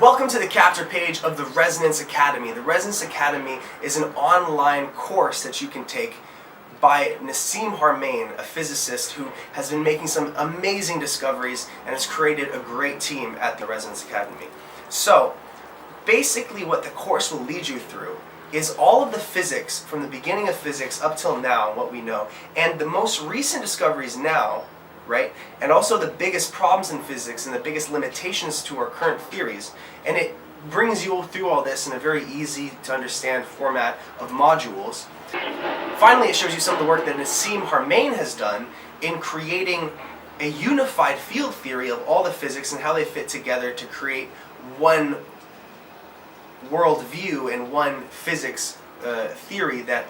Welcome to the capture page of the Resonance Academy. The Resonance Academy is an online course that you can take by Nassim Haramein, a physicist who has been making some amazing discoveries and has created a great team at the Resonance Academy. So, basically what the course will lead you through is all of the physics from the beginning of physics up till now, what we know, and the most recent discoveries now, right? And also the biggest problems in physics and the biggest limitations to our current theories. And it brings you through all this in a very easy to understand format of modules. Finally, it shows you some of the work that Nassim Haramein has done in creating a unified field theory of all the physics and how they fit together to create one worldview and one physics theory that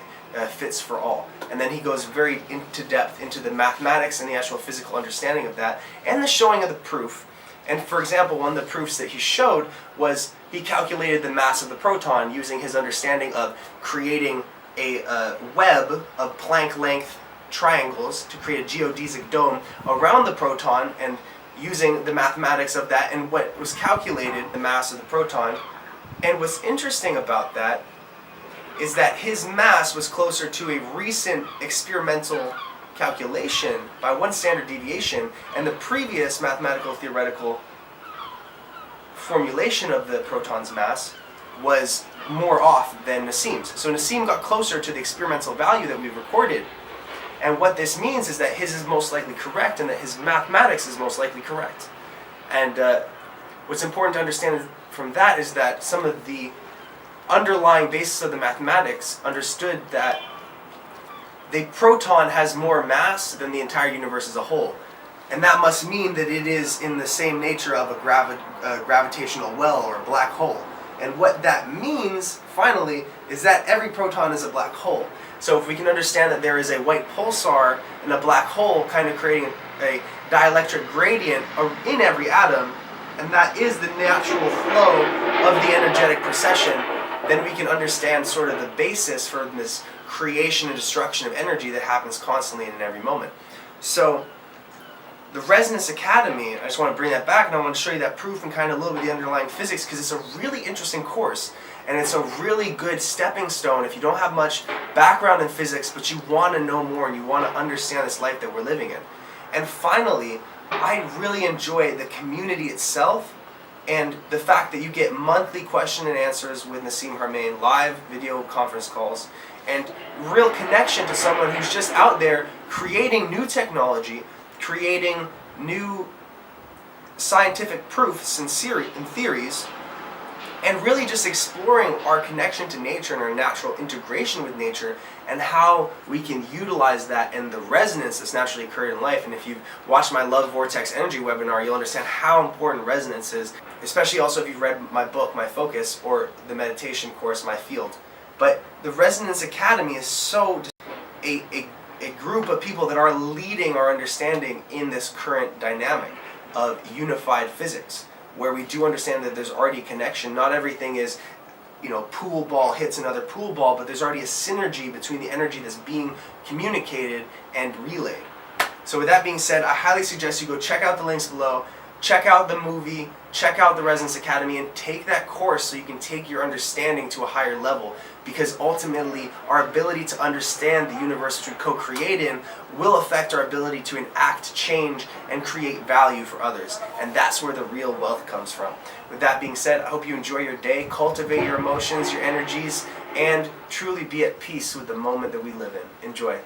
fits for all. And then he goes very into depth into the mathematics and the actual physical understanding of that and the showing of the proof. And for example, one of the proofs that he showed was he calculated the mass of the proton using his understanding of creating a web of Planck length triangles to create a geodesic dome around the proton, and using the mathematics of that and what was calculated the mass of the proton. And what's interesting about that is that his mass was closer to a recent experimental calculation by 1 standard deviation, and the previous mathematical theoretical formulation of the proton's mass was more off than Nassim's. So Nassim got closer to the experimental value that we've recorded, and what this means is that his is most likely correct and that his mathematics is most likely correct. And what's important to understand from that is that some of the underlying basis of the mathematics understood that the proton has more mass than the entire universe as a whole. And that must mean that it is in the same nature of a gravitational well or a black hole. And what that means, finally, is that every proton is a black hole. So if we can understand that there is a white pulsar in a black hole kind of creating a dielectric gradient in every atom, and that is the natural flow of the energetic procession, then we can understand sort of the basis for this creation and destruction of energy that happens constantly and in every moment. So the Resonance Academy, I just want to bring that back and I want to show you that proof and kind of a little bit of the underlying physics, because it's a really interesting course and it's a really good stepping stone if you don't have much background in physics but you want to know more and you want to understand this life that we're living in. And finally, I really enjoy the community itself and the fact that you get monthly question and answers with Nassim Haramein, live video conference calls, and real connection to someone who's just out there creating new technology, creating new scientific proofs and theories, and really just exploring our connection to nature and our natural integration with nature and how we can utilize that and the resonance that's naturally occurred in life. And if you've watched my Love Vortex Energy webinar, you'll understand how important resonance is, especially also if you've read my book, My Focus, or the meditation course, My Field. But the Resonance Academy is so a group of people that are leading our understanding in this current dynamic of unified physics, where we do understand that there's already a connection. Not everything is, pool ball hits another pool ball, but there's already a synergy between the energy that's being communicated and relayed. So with that being said, I highly suggest you go check out the links below, check out the movie, check out the Resonance Academy, and take that course so you can take your understanding to a higher level, because ultimately our ability to understand the universe which we co-create in will affect our ability to enact change and create value for others. And that's where the real wealth comes from. With that being said, I hope you enjoy your day, cultivate your emotions, your energies, and truly be at peace with the moment that we live in. Enjoy.